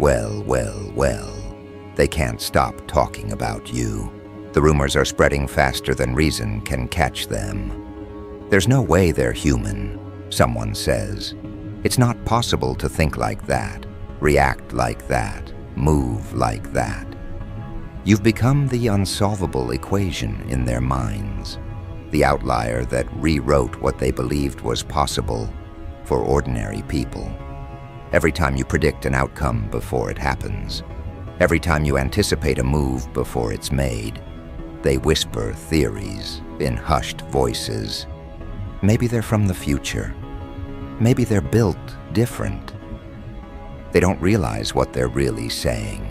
Well. They can't stop talking about you. The rumors are spreading faster than reason can catch them. There's no way they're human, someone says. It's not possible to think like that, react like that, move like that. You've become the unsolvable equation in their minds, the outlier that rewrote what they believed was possible for ordinary people. Every time you predict an outcome before it happens, every time you anticipate a move before it's made, they whisper theories in hushed voices. Maybe they're from the future. Maybe they're built different. They don't realize what they're really saying.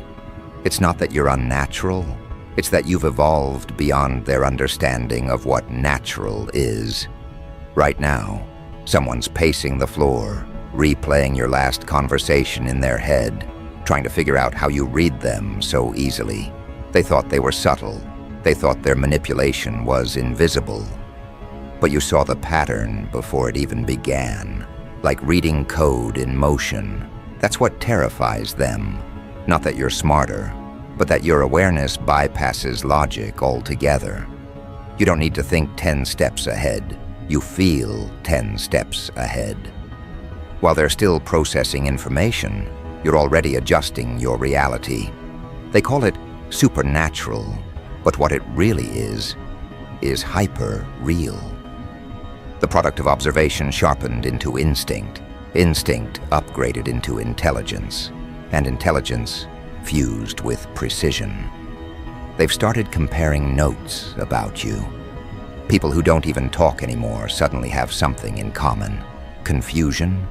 It's not that you're unnatural. It's that you've evolved beyond their understanding of what natural is. Right now, someone's pacing the floor, replaying your last conversation in their head, trying to figure out how you read them so easily. They thought they were subtle. They thought their manipulation was invisible. But you saw the pattern before it even began, like reading code in motion. That's what terrifies them. Not that you're smarter, but that your awareness bypasses logic altogether. You don't need to think 10 steps ahead. You feel 10 steps ahead. While they're still processing information, you're already adjusting your reality. They call it supernatural, but what it really is hyper-real. The product of observation sharpened into instinct, instinct upgraded into intelligence, and intelligence fused with precision. They've started comparing notes about you. People who don't even talk anymore suddenly have something in common. Confusion.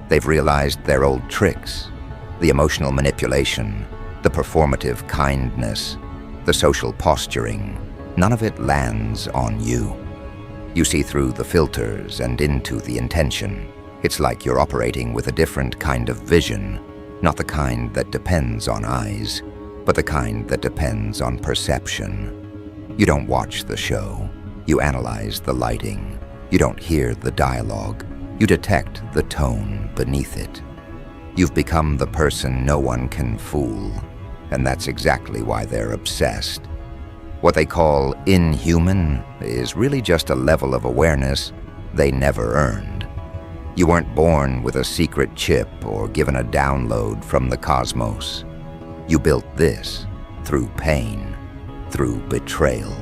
They've realized their old tricks, the emotional manipulation, the performative kindness, the social posturing. None of it lands on you. You see through the filters and into the intention. It's like you're operating with a different kind of vision, not the kind that depends on eyes, but the kind that depends on perception. You don't watch the show. You analyze the lighting. You don't hear the dialogue. You detect the tone beneath it. You've become the person no one can fool, and that's exactly why they're obsessed. What they call inhuman is really just a level of awareness they never earned. You weren't born with a secret chip or given a download from the cosmos. You built this through pain, through betrayal,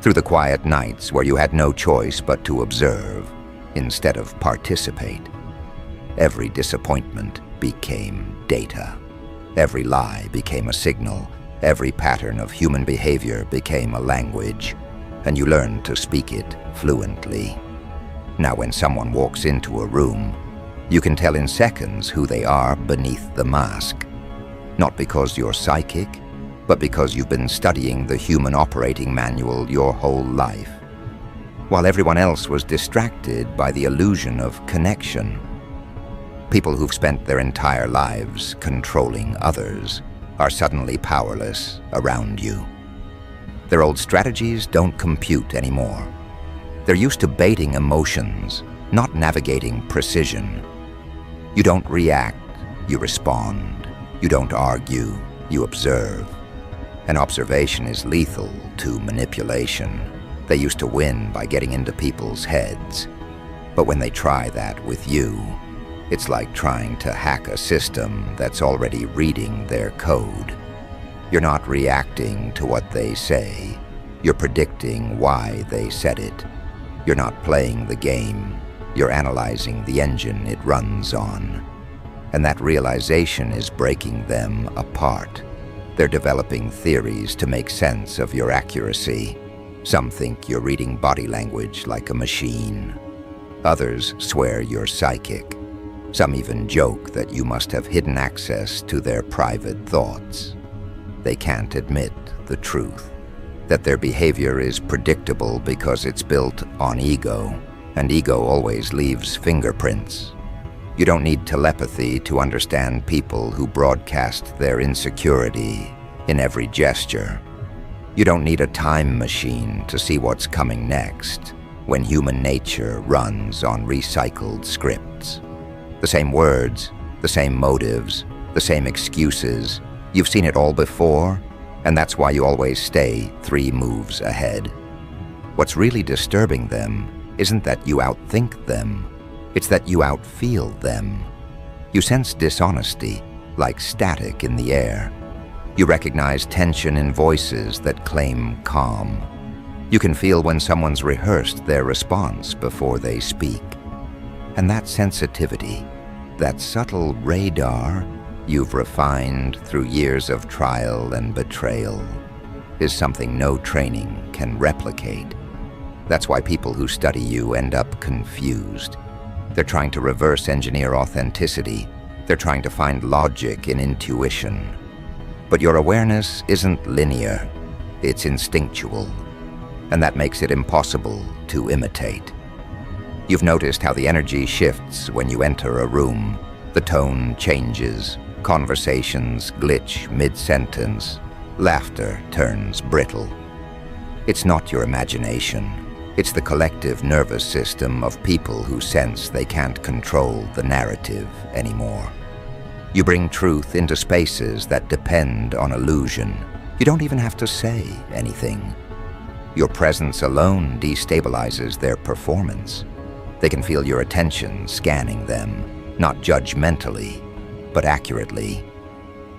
through the quiet nights where you had no choice but to observe instead of participate. Every disappointment became data. Every lie became a signal. Every pattern of human behavior became a language, and you learned to speak it fluently. Now when someone walks into a room, you can tell in seconds who they are beneath the mask. Not because you're psychic, but because you've been studying the human operating manual your whole life. While everyone else was distracted by the illusion of connection. People who've spent their entire lives controlling others are suddenly powerless around you. Their old strategies don't compute anymore. They're used to baiting emotions, not navigating precision. You don't react, you respond. You don't argue, you observe. And observation is lethal to manipulation. They used to win by getting into people's heads. But when they try that with you, it's like trying to hack a system that's already reading their code. You're not reacting to what they say. You're predicting why they said it. You're not playing the game. You're analyzing the engine it runs on. And that realization is breaking them apart. They're developing theories to make sense of your accuracy. Some think you're reading body language like a machine. Others swear you're psychic. Some even joke that you must have hidden access to their private thoughts. They can't admit the truth, that their behavior is predictable because it's built on ego, and ego always leaves fingerprints. You don't need telepathy to understand people who broadcast their insecurity in every gesture. You don't need a time machine to see what's coming next when human nature runs on recycled scripts. The same words, the same motives, the same excuses. You've seen it all before, and that's why you always stay 3 moves ahead. What's really disturbing them isn't that you outthink them, it's that you outfeel them. You sense dishonesty, like static in the air. You recognize tension in voices that claim calm. You can feel when someone's rehearsed their response before they speak. And that sensitivity, that subtle radar you've refined through years of trial and betrayal, is something no training can replicate. That's why people who study you end up confused. They're trying to reverse engineer authenticity. They're trying to find logic in intuition. But your awareness isn't linear, it's instinctual, and that makes it impossible to imitate. You've noticed how the energy shifts when you enter a room. The tone changes, conversations glitch mid-sentence, laughter turns brittle. It's not your imagination. It's the collective nervous system of people who sense they can't control the narrative anymore. You bring truth into spaces that depend on illusion. You don't even have to say anything. Your presence alone destabilizes their performance. They can feel your attention scanning them, not judgmentally, but accurately.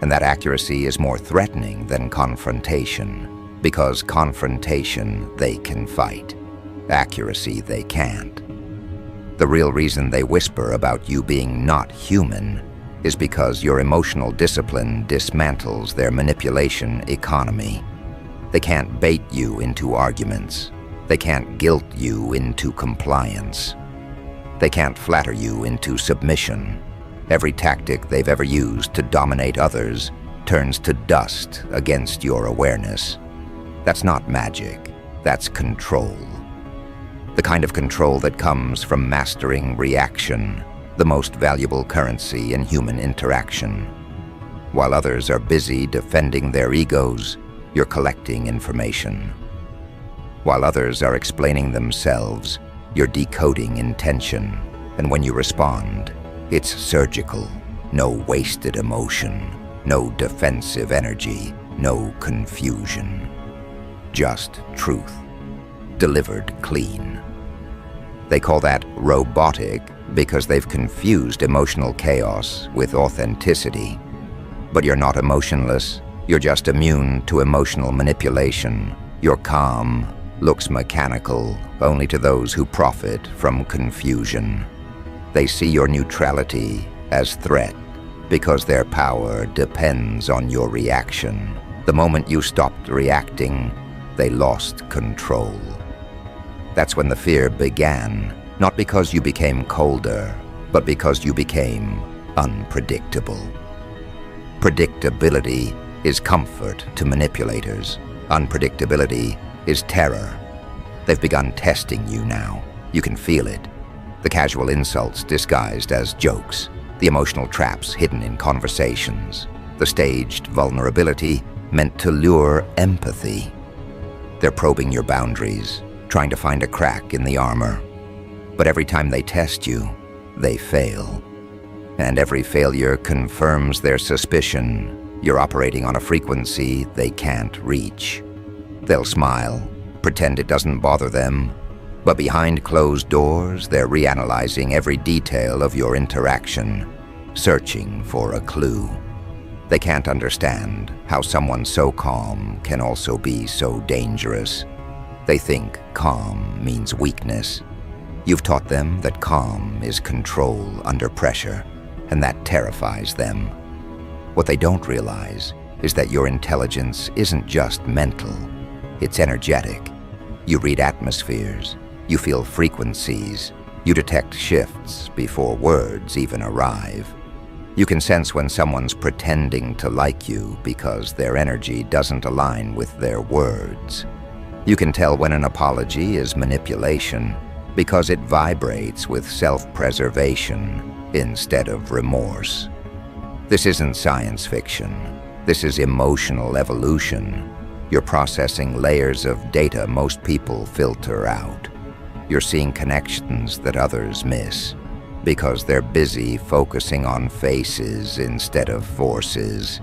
And that accuracy is more threatening than confrontation, because confrontation they can fight. Accuracy they can't. The real reason they whisper about you being not human is because your emotional discipline dismantles their manipulation economy. They can't bait you into arguments. They can't guilt you into compliance. They can't flatter you into submission. Every tactic they've ever used to dominate others turns to dust against your awareness. That's not magic, that's control. The kind of control that comes from mastering reaction, the most valuable currency in human interaction. While others are busy defending their egos, you're collecting information. While others are explaining themselves, you're decoding intention. And when you respond, it's surgical. No wasted emotion, no defensive energy, no confusion. Just truth, delivered clean. They call that robotic because they've confused emotional chaos with authenticity. But you're not emotionless. You're just immune to emotional manipulation. Your calm looks mechanical only to those who profit from confusion. They see your neutrality as threat because their power depends on your reaction. The moment you stopped reacting, they lost control. That's when the fear began, not because you became colder, but because you became unpredictable. Predictability is comfort to manipulators. Unpredictability is terror. They've begun testing you now. You can feel it. The casual insults disguised as jokes, the emotional traps hidden in conversations, the staged vulnerability meant to lure empathy. They're probing your boundaries, trying to find a crack in the armor. But every time they test you, they fail. And every failure confirms their suspicion. You're operating on a frequency they can't reach. They'll smile, pretend it doesn't bother them, but behind closed doors, they're reanalyzing every detail of your interaction, searching for a clue. They can't understand how someone so calm can also be so dangerous. They think calm means weakness. You've taught them that calm is control under pressure, and that terrifies them. What they don't realize is that your intelligence isn't just mental, it's energetic. You read atmospheres, you feel frequencies, you detect shifts before words even arrive. You can sense when someone's pretending to like you because their energy doesn't align with their words. You can tell when an apology is manipulation because it vibrates with self-preservation instead of remorse. This isn't science fiction. This is emotional evolution. You're processing layers of data most people filter out. You're seeing connections that others miss. because they're busy focusing on faces instead of forces.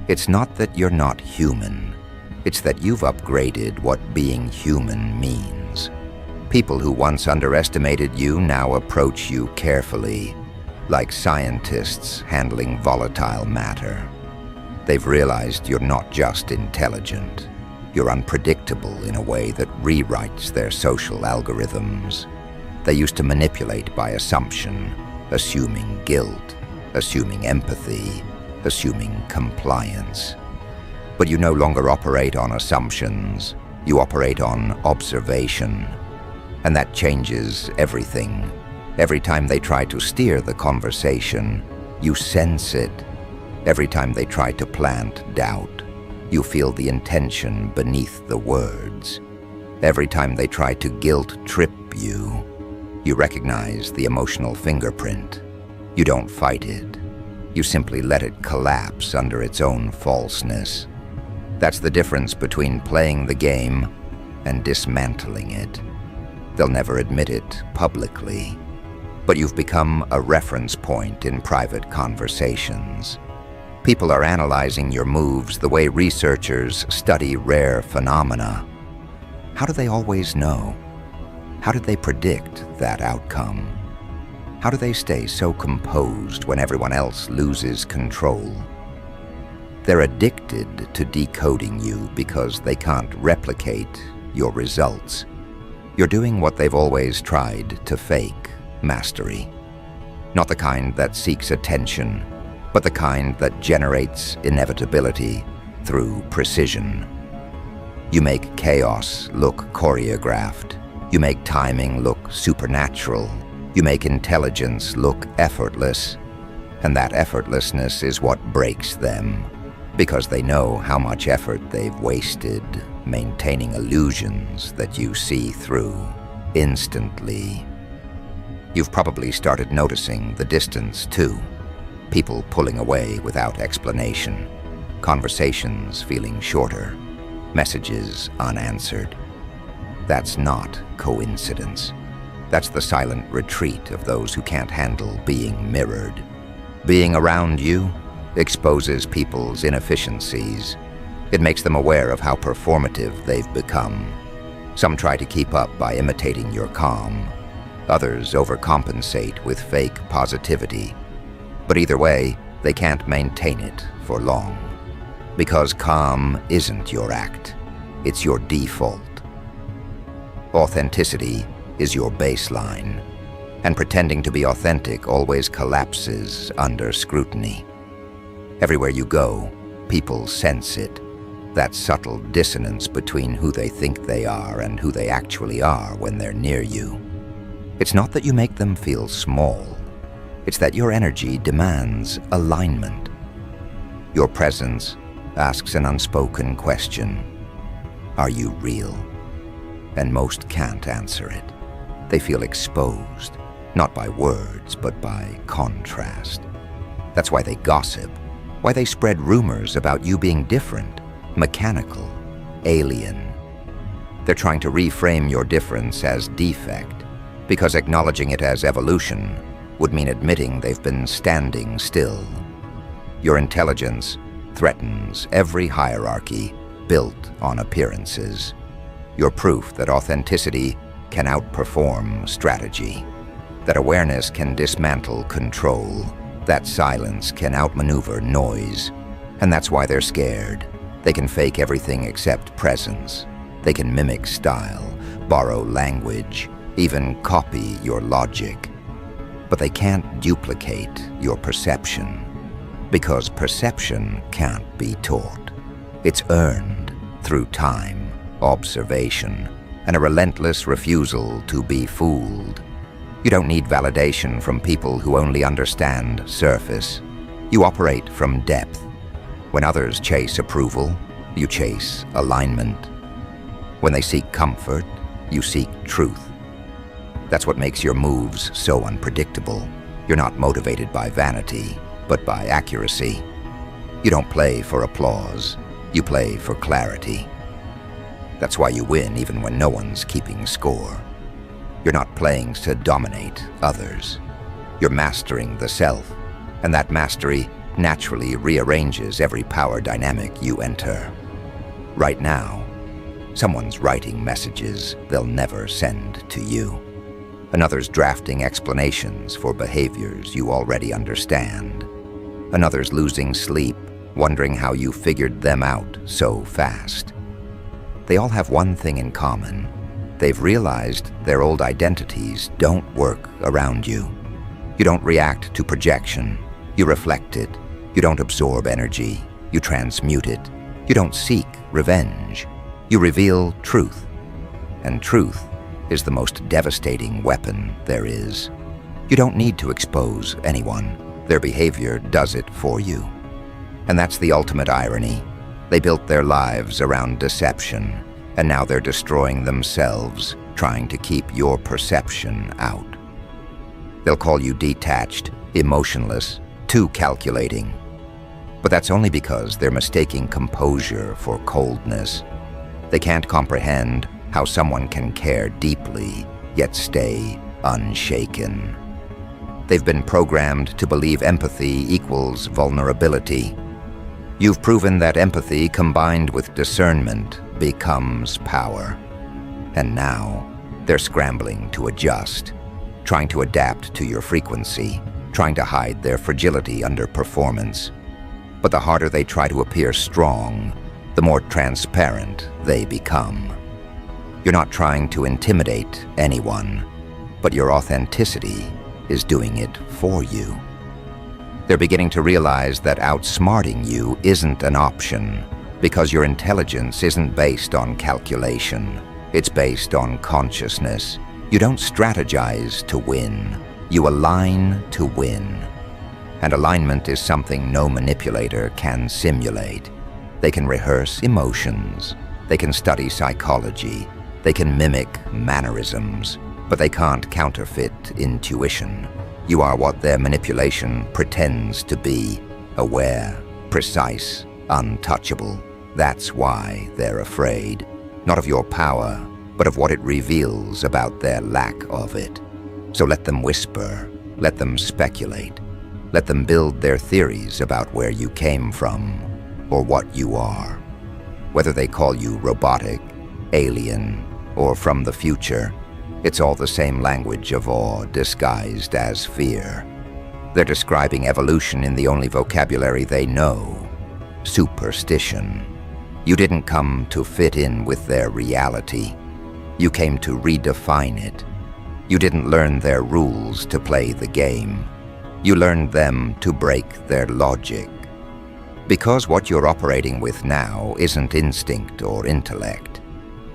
It's not that you're not human. It's that you've upgraded what being human means. People who once underestimated you now approach you carefully, like scientists handling volatile matter. They've realized you're not just intelligent. You're unpredictable in a way that rewrites their social algorithms. They used to manipulate by assumption, assuming guilt, assuming empathy, assuming compliance. But you no longer operate on assumptions. You operate on observation. And that changes everything. Every time they try to steer the conversation, you sense it. Every time they try to plant doubt, you feel the intention beneath the words. Every time they try to guilt-trip you, you recognize the emotional fingerprint. You don't fight it. You simply let it collapse under its own falseness. That's the difference between playing the game and dismantling it. They'll never admit it publicly, but you've become a reference point in private conversations. People are analyzing your moves the way researchers study rare phenomena. How do they always know? How did they predict that outcome? How do they stay so composed when everyone else loses control? They're addicted to decoding you because they can't replicate your results. You're doing what they've always tried to fake: mastery. Not the kind that seeks attention, but the kind that generates inevitability through precision. You make chaos look choreographed. You make timing look supernatural. You make intelligence look effortless. And that effortlessness is what breaks them, because they know how much effort they've wasted maintaining illusions that you see through instantly. You've probably started noticing the distance too. People pulling away without explanation. Conversations feeling shorter. Messages unanswered. That's not coincidence. That's the silent retreat of those who can't handle being mirrored. Being around you exposes people's inefficiencies. It makes them aware of how performative they've become. Some try to keep up by imitating your calm. Others overcompensate with fake positivity. But either way, they can't maintain it for long. Because calm isn't your act. It's your default. Authenticity is your baseline. And pretending to be authentic always collapses under scrutiny. Everywhere you go, people sense it. That subtle dissonance between who they think they are and who they actually are when they're near you. It's not that you make them feel small. It's that your energy demands alignment. Your presence asks an unspoken question. Are you real? And most can't answer it. They feel exposed, not by words, but by contrast. That's why they gossip, why they spread rumors about you being different, mechanical, alien. They're trying to reframe your difference as defect, because acknowledging it as evolution would mean admitting they've been standing still. Your intelligence threatens every hierarchy built on appearances. You're proof that authenticity can outperform strategy, that awareness can dismantle control, that silence can outmaneuver noise. And that's why they're scared. They can fake everything except presence. They can mimic style, borrow language, even copy your logic. But they can't duplicate your perception, because perception can't be taught. It's earned through time, observation, and a relentless refusal to be fooled. You don't need validation from people who only understand surface. You operate from depth. When others chase approval, you chase alignment. When they seek comfort, you seek truth. That's what makes your moves so unpredictable. You're not motivated by vanity, but by accuracy. You don't play for applause. You play for clarity. That's why you win even when no one's keeping score. You're not playing to dominate others. You're mastering the self, and that mastery naturally rearranges every power dynamic you enter. Right now, someone's writing messages they'll never send to you. Another's drafting explanations for behaviors you already understand. Another's losing sleep, wondering how you figured them out so fast. They all have one thing in common. They've realized their old identities don't work around you. You don't react to projection. You reflect it. You don't absorb energy. You transmute it. You don't seek revenge. You reveal truth. And truth is the most devastating weapon there is. You don't need to expose anyone. Their behavior does it for you. And that's the ultimate irony. They built their lives around deception, and now they're destroying themselves, trying to keep your perception out. They'll call you detached, emotionless, too calculating. But that's only because they're mistaking composure for coldness. They can't comprehend how someone can care deeply, yet stay unshaken. They've been programmed to believe empathy equals vulnerability. You've proven that empathy combined with discernment becomes power. And now, they're scrambling to adjust, trying to adapt to your frequency, trying to hide their fragility under performance. But the harder they try to appear strong, the more transparent they become. You're not trying to intimidate anyone, but your authenticity is doing it for you. They're beginning to realize that outsmarting you isn't an option, because your intelligence isn't based on calculation. It's based on consciousness. You don't strategize to win. You align to win. And alignment is something no manipulator can simulate. They can rehearse emotions. They can study psychology. They can mimic mannerisms, but they can't counterfeit intuition. You are what their manipulation pretends to be: aware, precise, untouchable. That's why they're afraid, not of your power, but of what it reveals about their lack of it. So let them whisper, let them speculate, let them build their theories about where you came from or what you are. Whether they call you robotic, alien, or from the future, it's all the same language of awe disguised as fear. They're describing evolution in the only vocabulary they know: superstition. You didn't come to fit in with their reality. You came to redefine it. You didn't learn their rules to play the game. You learned them to break their logic. Because what you're operating with now isn't instinct or intellect.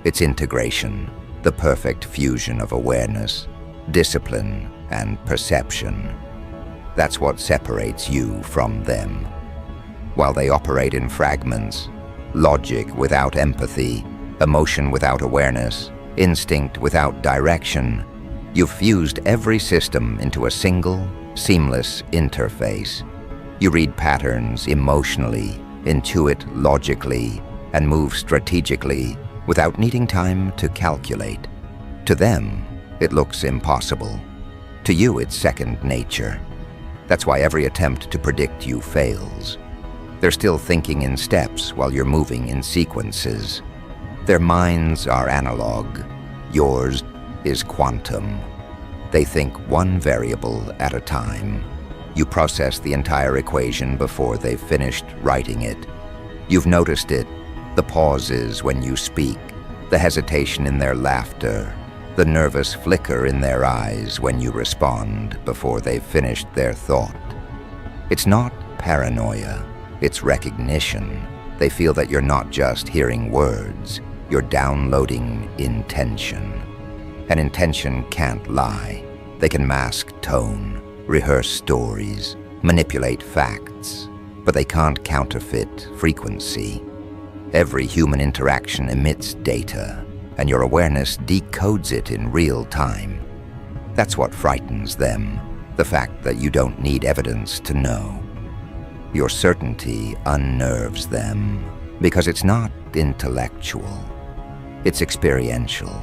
It's integration, the perfect fusion of awareness, discipline, and perception. That's what separates you from them. While they operate in fragments, logic without empathy, emotion without awareness, instinct without direction, you've fused every system into a single, seamless interface. You read patterns emotionally, intuit logically, and move strategically without needing time to calculate. To them, it looks impossible. To you, it's second nature. That's why every attempt to predict you fails. They're still thinking in steps while you're moving in sequences. Their minds are analog. Yours is quantum. They think one variable at a time. You process the entire equation before they've finished writing it. You've noticed it: the pauses when you speak, the hesitation in their laughter, the nervous flicker in their eyes when you respond before they've finished their thought. It's not paranoia, it's recognition. They feel that you're not just hearing words, you're downloading intention. And intention can't lie. They can mask tone, rehearse stories, manipulate facts, but they can't counterfeit frequency. Every human interaction emits data, and your awareness decodes it in real time. That's what frightens them, the fact that you don't need evidence to know. Your certainty unnerves them, because it's not intellectual, it's experiential.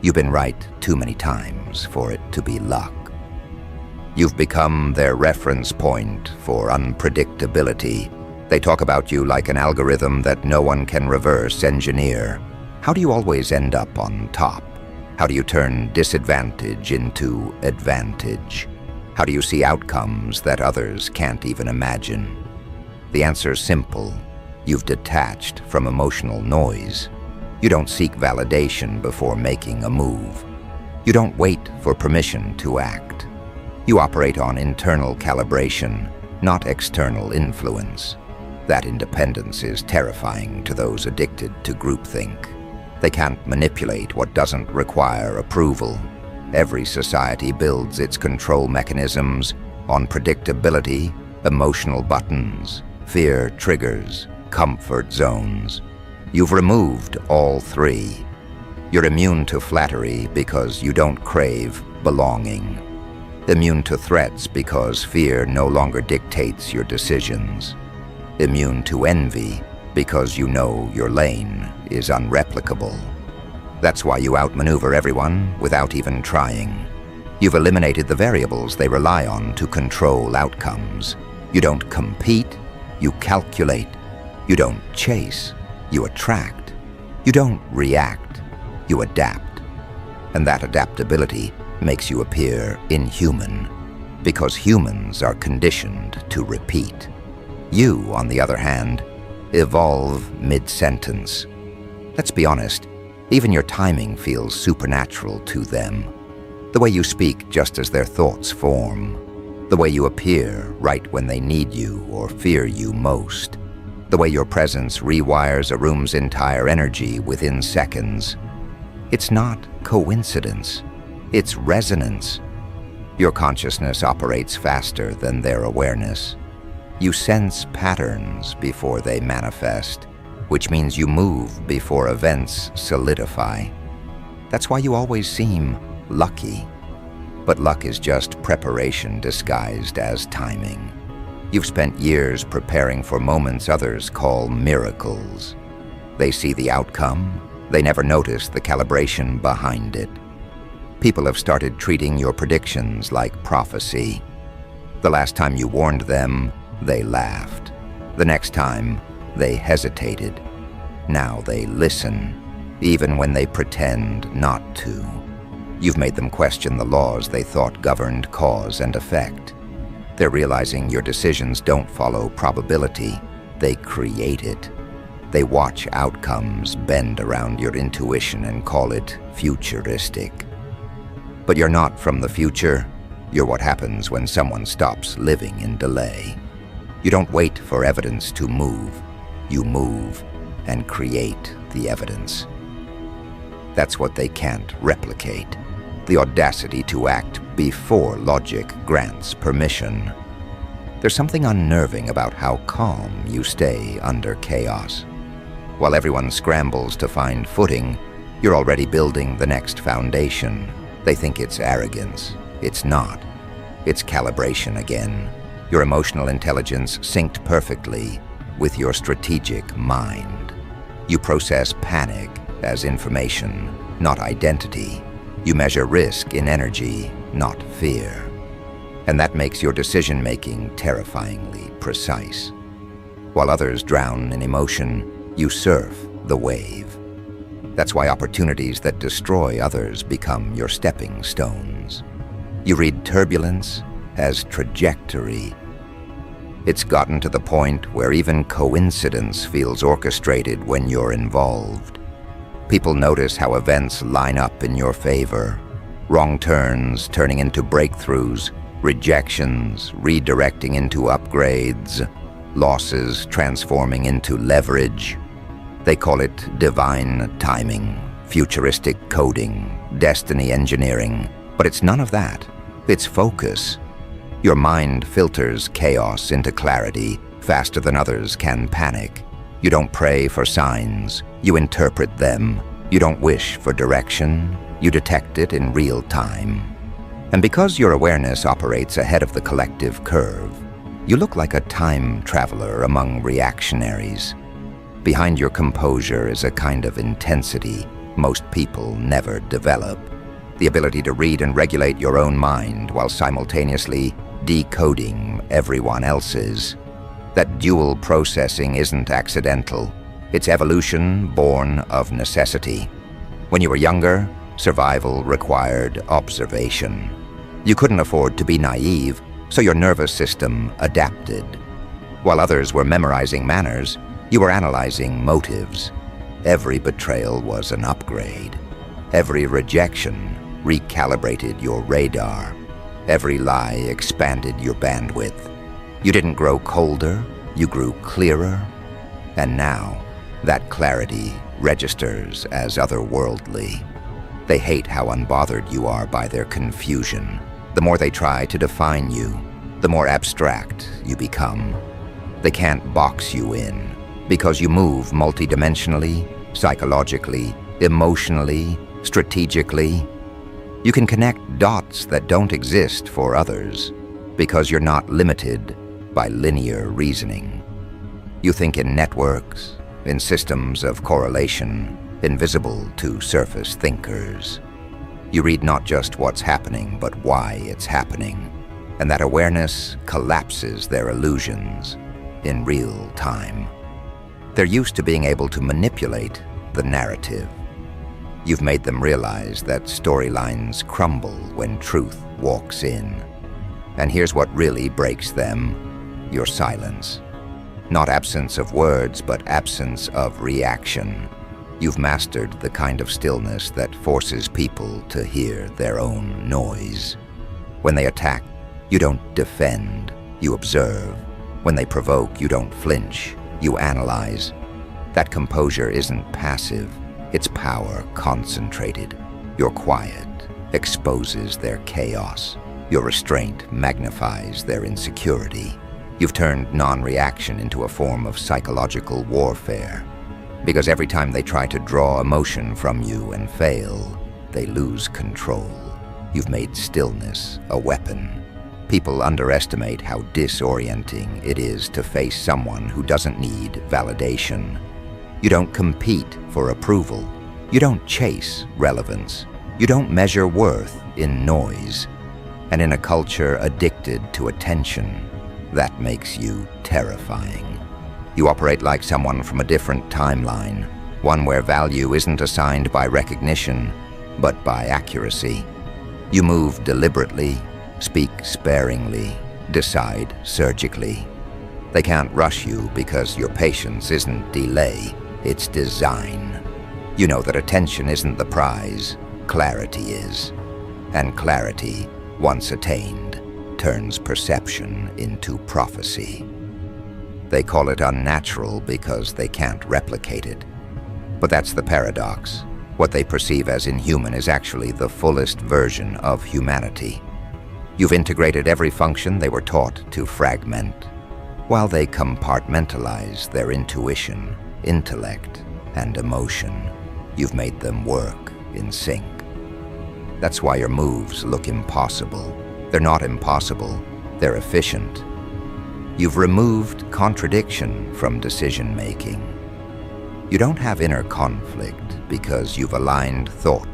You've been right too many times for it to be luck. You've become their reference point for unpredictability. They talk about you like an algorithm that no one can reverse engineer. How do you always end up on top? How do you turn disadvantage into advantage? How do you see outcomes that others can't even imagine? The answer's simple. You've detached from emotional noise. You don't seek validation before making a move. You don't wait for permission to act. You operate on internal calibration, not external influence. That independence is terrifying to those addicted to groupthink. They can't manipulate what doesn't require approval. Every society builds its control mechanisms on predictability, emotional buttons, fear triggers, comfort zones. You've removed all three. You're immune to flattery because you don't crave belonging. Immune to threats because fear no longer dictates your decisions. Immune to envy because you know your lane is unreplicable. That's why you outmaneuver everyone without even trying. You've eliminated the variables they rely on to control outcomes. You don't compete, you calculate. You don't chase, you attract. You don't react, you adapt. And that adaptability makes you appear inhuman, because humans are conditioned to repeat. You, on the other hand, evolve mid-sentence. Let's be honest, even your timing feels supernatural to them. The way you speak just as their thoughts form. The way you appear right when they need you or fear you most. The way your presence rewires a room's entire energy within seconds. It's not coincidence. It's resonance. Your consciousness operates faster than their awareness. You sense patterns before they manifest, which means you move before events solidify. That's why you always seem lucky. But luck is just preparation disguised as timing. You've spent years preparing for moments others call miracles. They see the outcome, they never notice the calibration behind it. People have started treating your predictions like prophecy. The last time you warned them, they laughed. The next time, they hesitated. Now they listen, even when they pretend not to. You've made them question the laws they thought governed cause and effect. They're realizing your decisions don't follow probability, they create it. They watch outcomes bend around your intuition and call it futuristic. But you're not from the future. You're what happens when someone stops living in delay. You don't wait for evidence to move. You move and create the evidence. That's what they can't replicate. The audacity to act before logic grants permission. There's something unnerving about how calm you stay under chaos. While everyone scrambles to find footing, you're already building the next foundation. They think it's arrogance. It's not. It's calibration again. Your emotional intelligence synced perfectly with your strategic mind. You process panic as information, not identity. You measure risk in energy, not fear. And that makes your decision-making terrifyingly precise. While others drown in emotion, you surf the wave. That's why opportunities that destroy others become your stepping stones. You read turbulence as trajectory. It's gotten to the point where even coincidence feels orchestrated when you're involved. People notice how events line up in your favor. Wrong turns turning into breakthroughs, rejections redirecting into upgrades, losses transforming into leverage. They call it divine timing, futuristic coding, destiny engineering, but it's none of that. It's focus. Your mind filters chaos into clarity faster than others can panic. You don't pray for signs, you interpret them. You don't wish for direction, you detect it in real time. And because your awareness operates ahead of the collective curve, you look like a time traveler among reactionaries. Behind your composure is a kind of intensity most people never develop. the ability to read and regulate your own mind while simultaneously decoding everyone else's. That dual processing isn't accidental. It's evolution born of necessity. When you were younger, survival required observation. You couldn't afford to be naive, so your nervous system adapted. While others were memorizing manners, you were analyzing motives. Every betrayal was an upgrade. Every rejection recalibrated your radar. Every lie expanded your bandwidth. You didn't grow colder, you grew clearer. And now, that clarity registers as otherworldly. They hate how unbothered you are by their confusion. The more they try to define you, the more abstract you become. They can't box you in, because you move multidimensionally, psychologically, emotionally, strategically. You can connect dots that don't exist for others, because you're not limited by linear reasoning. You think in networks, in systems of correlation, invisible to surface thinkers. You read not just what's happening, but why it's happening, and that awareness collapses their illusions in real time. They're used to being able to manipulate the narrative. You've made them realize that storylines crumble when truth walks in. And here's what really breaks them: your silence. Not absence of words, but absence of reaction. You've mastered the kind of stillness that forces people to hear their own noise. When they attack, you don't defend, you observe. When they provoke, you don't flinch, you analyze. That composure isn't passive, it's power concentrated. Your quiet exposes their chaos. Your restraint magnifies their insecurity. You've turned non-reaction into a form of psychological warfare. Because every time they try to draw emotion from you and fail, they lose control. You've made stillness a weapon. People underestimate how disorienting it is to face someone who doesn't need validation. You don't compete for approval. You don't chase relevance. You don't measure worth in noise. And in a culture addicted to attention, that makes you terrifying. You operate like someone from a different timeline, one where value isn't assigned by recognition, but by accuracy. You move deliberately, speak sparingly, decide surgically. They can't rush you because your patience isn't delay, it's design. You know that attention isn't the prize, clarity is. And clarity, once attained, turns perception into prophecy. They call it unnatural because they can't replicate it. But that's the paradox. What they perceive as inhuman is actually the fullest version of humanity. You've integrated every function they were taught to fragment, while they compartmentalize their intuition, intellect, and emotion. You've made them work in sync. That's why your moves look impossible. They're not impossible, they're efficient. You've removed contradiction from decision-making. You don't have inner conflict because you've aligned thought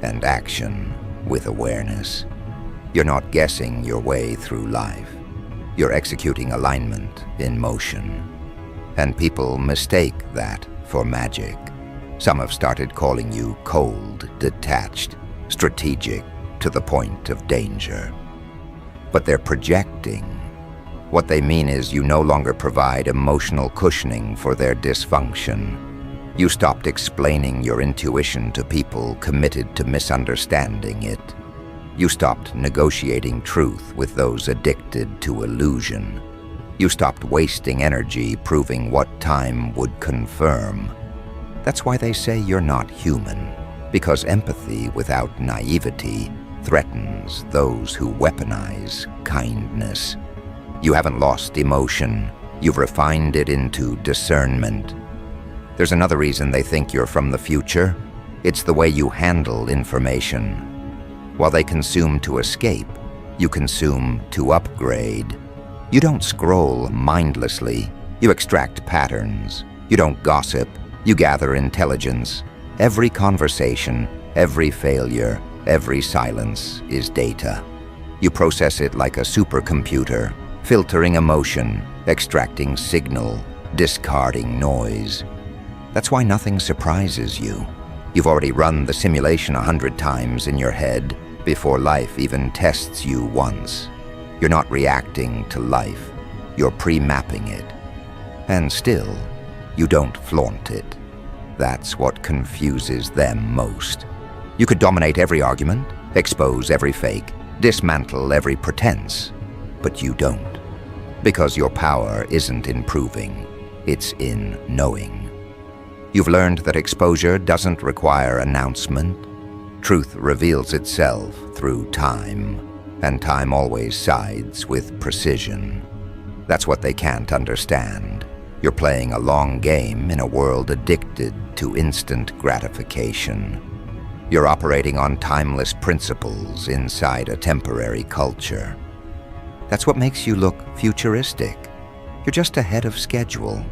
and action with awareness. You're not guessing your way through life. You're executing alignment in motion. And people mistake that for magic. Some have started calling you cold, detached, strategic, to the point of danger. But they're projecting. What they mean is you no longer provide emotional cushioning for their dysfunction. You stopped explaining your intuition to people committed to misunderstanding it. You stopped negotiating truth with those addicted to illusion. You stopped wasting energy proving what time would confirm. That's why they say you're not human, because empathy without naivety threatens those who weaponize kindness. You haven't lost emotion, you've refined it into discernment. There's another reason they think you're from the future. It's the way you handle information. While they consume to escape, you consume to upgrade. You don't scroll mindlessly, you extract patterns. You don't gossip, you gather intelligence. Every conversation, every failure, every silence is data. You process it like a supercomputer, filtering emotion, extracting signal, discarding noise. That's why nothing surprises you. You've already run the simulation 100 times in your head before life even tests you once. You're not reacting to life, you're pre-mapping it. And still, you don't flaunt it. That's what confuses them most. You could dominate every argument, expose every fake, dismantle every pretense, but you don't. Because your power isn't in proving, it's in knowing. You've learned that exposure doesn't require announcement. Truth reveals itself through time, and time always sides with precision. That's what they can't understand. You're playing a long game in a world addicted to instant gratification. You're operating on timeless principles inside a temporary culture. That's what makes you look futuristic. You're just ahead of schedule.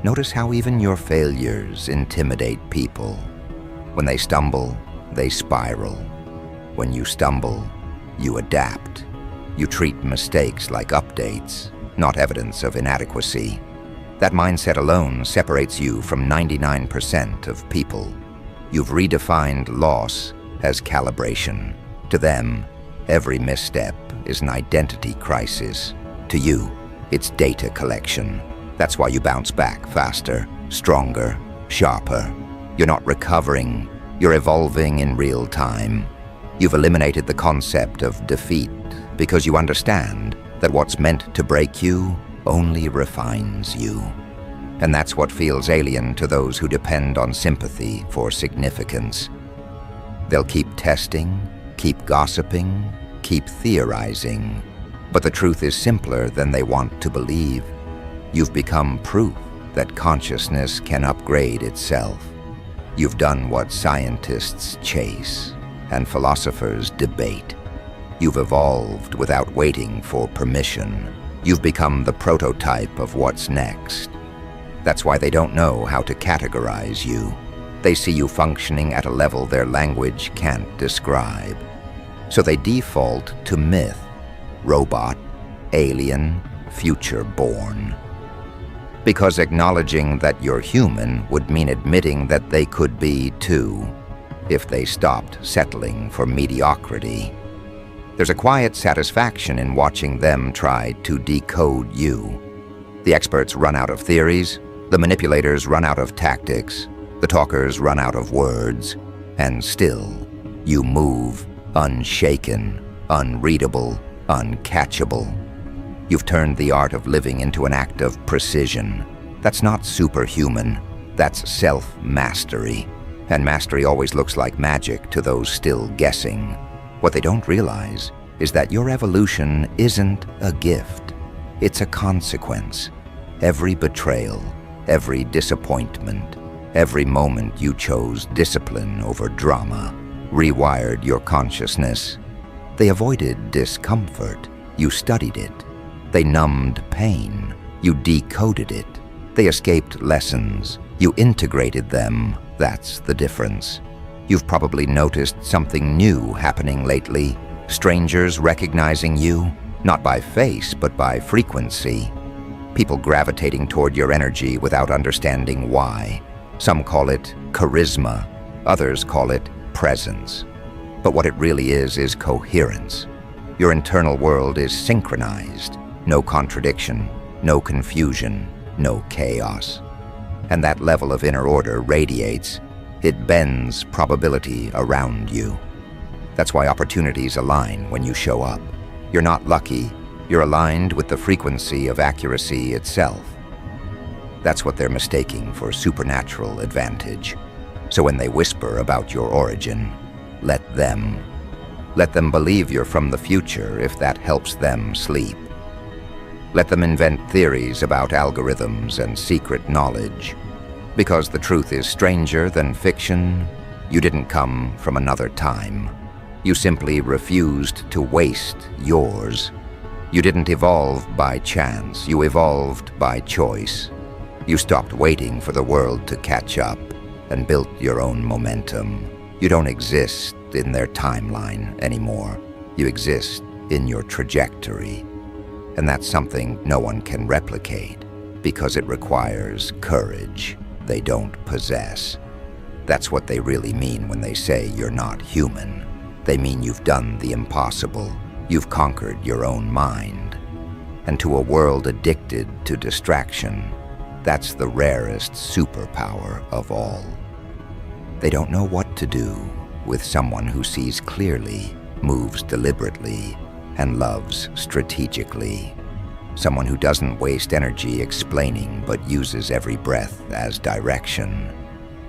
Notice how even your failures intimidate people. When they stumble, they spiral. When you stumble, you adapt. You treat mistakes like updates, not evidence of inadequacy. That mindset alone separates you from 99% of people. You've redefined loss as calibration. To them, every misstep is an identity crisis. To you, it's data collection. That's why you bounce back faster, stronger, sharper. You're not recovering, you're evolving in real time. You've eliminated the concept of defeat because you understand that what's meant to break you only refines you. And that's what feels alien to those who depend on sympathy for significance. They'll keep testing, keep gossiping, keep theorizing. But the truth is simpler than they want to believe. You've become proof that consciousness can upgrade itself. You've done what scientists chase and philosophers debate. You've evolved without waiting for permission. You've become the prototype of what's next. That's why they don't know how to categorize you. They see you functioning at a level their language can't describe. So they default to myth, robot, alien, future-born. Because acknowledging that you're human would mean admitting that they could be too, if they stopped settling for mediocrity. There's a quiet satisfaction in watching them try to decode you. The experts run out of theories, the manipulators run out of tactics, the talkers run out of words, and still, you move unshaken, unreadable, uncatchable. You've turned the art of living into an act of precision. That's not superhuman, that's self-mastery. And mastery always looks like magic to those still guessing. What they don't realize is that your evolution isn't a gift, it's a consequence. Every betrayal, every disappointment, every moment you chose discipline over drama, rewired your consciousness. They avoided discomfort, you studied it. They numbed pain, you decoded it. They escaped lessons, you integrated them. That's the difference. You've probably noticed something new happening lately. Strangers recognizing you, not by face, but by frequency. People gravitating toward your energy without understanding why. Some call it charisma, others call it presence. But what it really is coherence. Your internal world is synchronized. No contradiction, no confusion, no chaos. And that level of inner order radiates. It bends probability around you. That's why opportunities align when you show up. You're not lucky, you're aligned with the frequency of accuracy itself. That's what they're mistaking for supernatural advantage. So when they whisper about your origin, let them believe you're from the future if that helps them sleep. Let them invent theories about algorithms and secret knowledge. Because the truth is stranger than fiction, you didn't come from another time. You simply refused to waste yours. You didn't evolve by chance, you evolved by choice. You stopped waiting for the world to catch up and built your own momentum. You don't exist in their timeline anymore. You exist in your trajectory. And that's something no one can replicate because it requires courage they don't possess. That's what they really mean when they say you're not human. They mean you've done the impossible. You've conquered your own mind. And to a world addicted to distraction, that's the rarest superpower of all. They don't know what to do with someone who sees clearly, moves deliberately, and loves strategically. Someone who doesn't waste energy explaining but uses every breath as direction.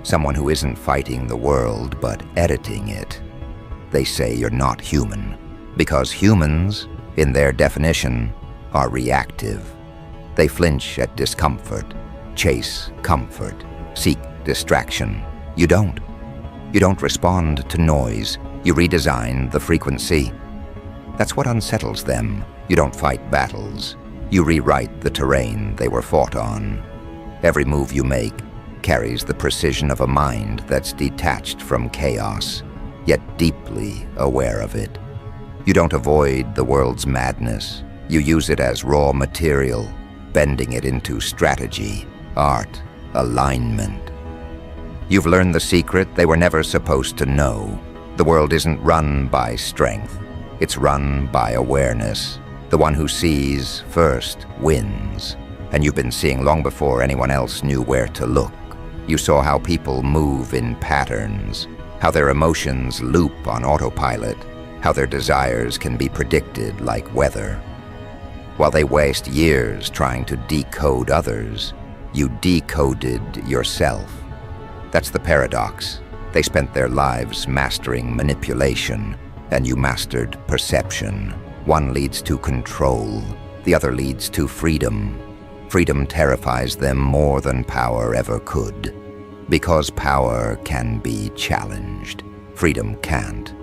Someone who isn't fighting the world but editing it. They say you're not human because humans, in their definition, are reactive. They flinch at discomfort, chase comfort, seek distraction. You don't. You don't respond to noise. You redesign the frequency. That's what unsettles them. You don't fight battles. You rewrite the terrain they were fought on. Every move you make carries the precision of a mind that's detached from chaos, yet deeply aware of it. You don't avoid the world's madness. You use it as raw material, bending it into strategy, art, alignment. You've learned the secret they were never supposed to know. The world isn't run by strength. It's run by awareness. The one who sees first wins. And you've been seeing long before anyone else knew where to look. You saw how people move in patterns, how their emotions loop on autopilot, how their desires can be predicted like weather. While they waste years trying to decode others, you decoded yourself. That's the paradox. They spent their lives mastering manipulation, and you mastered perception. One leads to control, the other leads to freedom. Freedom terrifies them more than power ever could. Because power can be challenged. Freedom can't.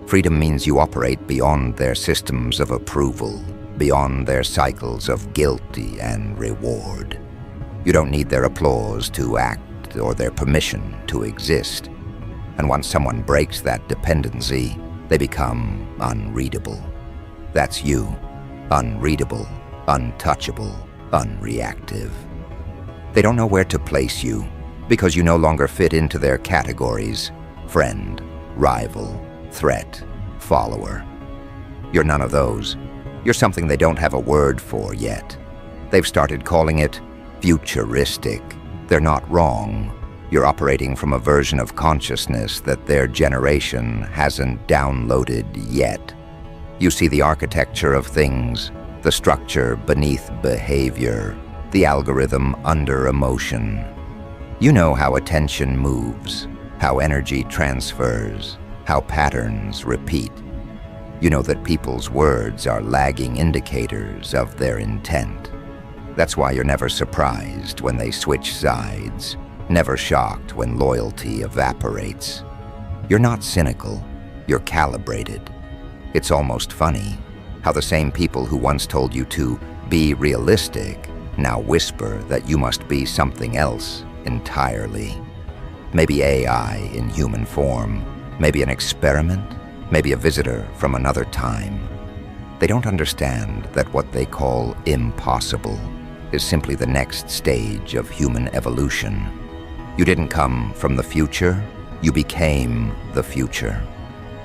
Freedom means you operate beyond their systems of approval, beyond their cycles of guilty and reward. You don't need their applause to act or their permission to exist. And once someone breaks that dependency, they become unreadable. That's you. Unreadable, untouchable, unreactive. They don't know where to place you because you no longer fit into their categories: friend, rival, threat, follower. You're none of those. You're something they don't have a word for yet. They've started calling it futuristic. They're not wrong. You're operating from a version of consciousness that their generation hasn't downloaded yet. You see the architecture of things, the structure beneath behavior, the algorithm under emotion. You know how attention moves, how energy transfers, how patterns repeat. You know that people's words are lagging indicators of their intent. That's why you're never surprised when they switch sides, never shocked when loyalty evaporates. You're not cynical, you're calibrated. It's almost funny how the same people who once told you to be realistic now whisper that you must be something else entirely. Maybe AI in human form, maybe an experiment, maybe a visitor from another time. They don't understand that what they call impossible is simply the next stage of human evolution. You didn't come from the future, you became the future.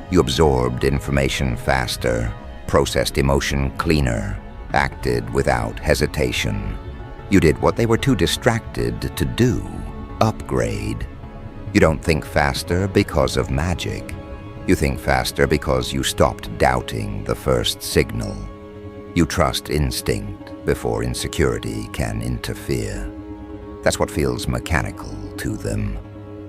You absorbed information faster, processed emotion cleaner, acted without hesitation. You did what they were too distracted to do: upgrade. You don't think faster because of magic. You think faster because you stopped doubting the first signal. You trust instinct before insecurity can interfere. That's what feels mechanical to them,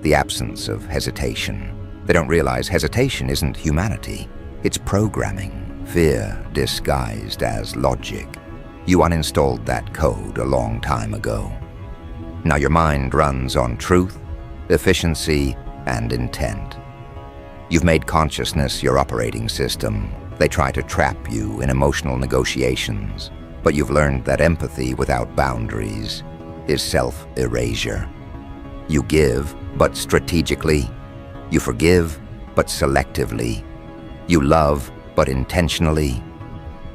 the absence of hesitation. They don't realize hesitation isn't humanity. It's programming, fear disguised as logic. You uninstalled that code a long time ago. Now your mind runs on truth, efficiency, and intent. You've made consciousness your operating system. They try to trap you in emotional negotiations, but you've learned that empathy without boundaries is self-erasure. You give, but strategically. You forgive, but selectively. You love, but intentionally.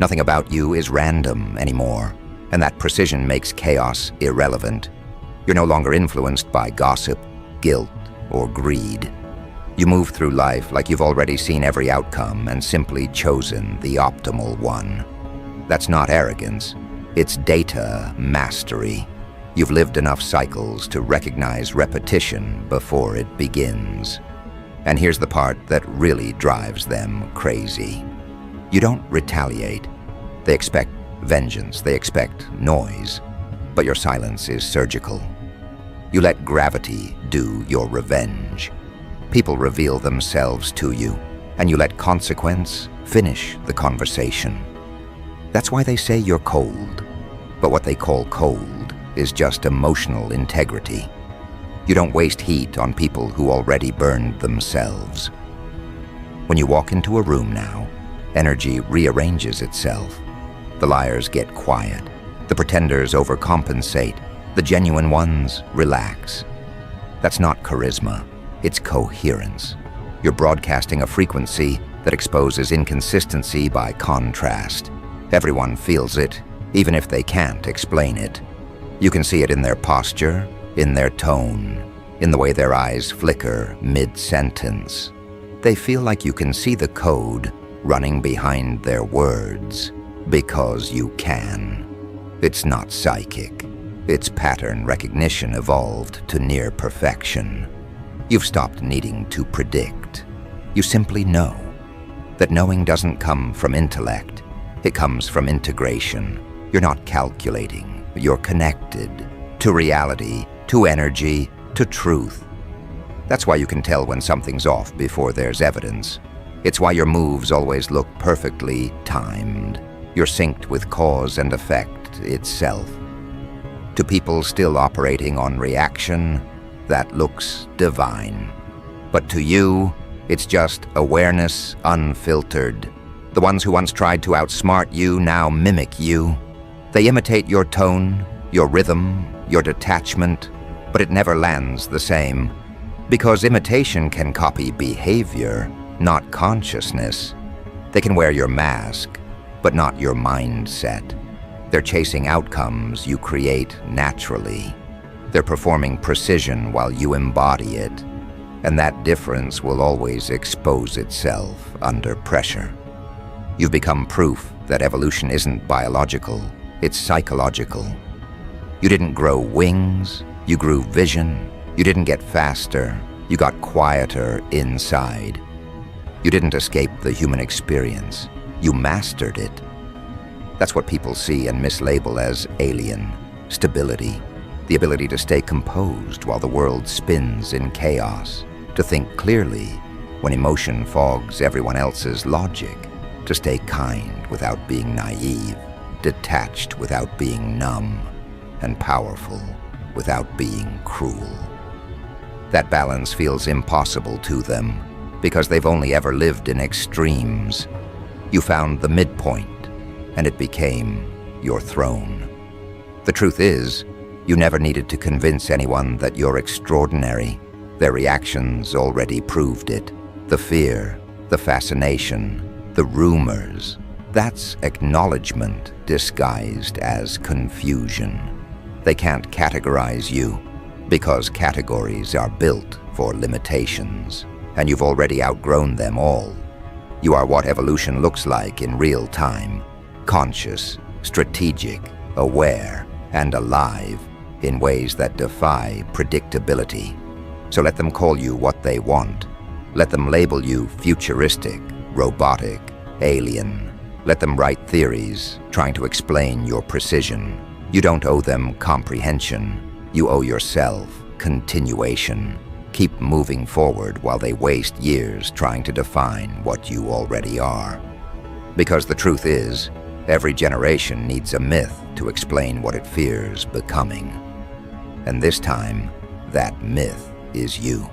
Nothing about you is random anymore, and that precision makes chaos irrelevant. You're no longer influenced by gossip, guilt, or greed. You move through life like you've already seen every outcome and simply chosen the optimal one. That's not arrogance, it's data mastery. You've lived enough cycles to recognize repetition before it begins. And here's the part that really drives them crazy. You don't retaliate. They expect vengeance, they expect noise, but your silence is surgical. You let gravity do your revenge. People reveal themselves to you, and you let consequence finish the conversation. That's why they say you're cold, but what they call cold is just emotional integrity. You don't waste heat on people who already burned themselves. When you walk into a room now, energy rearranges itself. The liars get quiet. The pretenders overcompensate. The genuine ones relax. That's not charisma. It's coherence. You're broadcasting a frequency that exposes inconsistency by contrast. Everyone feels it, even if they can't explain it. You can see it in their posture, in their tone, in the way their eyes flicker mid-sentence. They feel like you can see the code running behind their words, because you can. It's not psychic. It's pattern recognition evolved to near perfection. You've stopped needing to predict. You simply know. That knowing doesn't come from intellect. It comes from integration. You're not calculating. You're connected to reality, to energy, to truth. That's why you can tell when something's off before there's evidence. It's why your moves always look perfectly timed. You're synced with cause and effect itself. To people still operating on reaction, that looks divine. But to you, it's just awareness unfiltered. The ones who once tried to outsmart you now mimic you. They imitate your tone, your rhythm, your detachment, but it never lands the same. Because imitation can copy behavior, not consciousness. They can wear your mask, but not your mindset. They're chasing outcomes you create naturally. They're performing precision while you embody it. And that difference will always expose itself under pressure. You've become proof that evolution isn't biological, it's psychological. You didn't grow wings, you grew vision. You didn't get faster, you got quieter inside. You didn't escape the human experience, you mastered it. That's what people see and mislabel as alien. Stability, the ability to stay composed while the world spins in chaos, to think clearly when emotion fogs everyone else's logic, to stay kind without being naive, detached without being numb, and powerful without being cruel. That balance feels impossible to them because they've only ever lived in extremes. You found the midpoint, and it became your throne. The truth is, you never needed to convince anyone that you're extraordinary. Their reactions already proved it. The fear, the fascination, the rumors, that's acknowledgement disguised as confusion. They can't categorize you because categories are built for limitations, and you've already outgrown them all. You are what evolution looks like in real time, conscious, strategic, aware, and alive in ways that defy predictability. So let them call you what they want. Let them label you futuristic, robotic, alien. Let them write theories trying to explain your precision. You don't owe them comprehension. You owe yourself continuation. Keep moving forward while they waste years trying to define what you already are. Because the truth is, every generation needs a myth to explain what it fears becoming. And this time, that myth is you.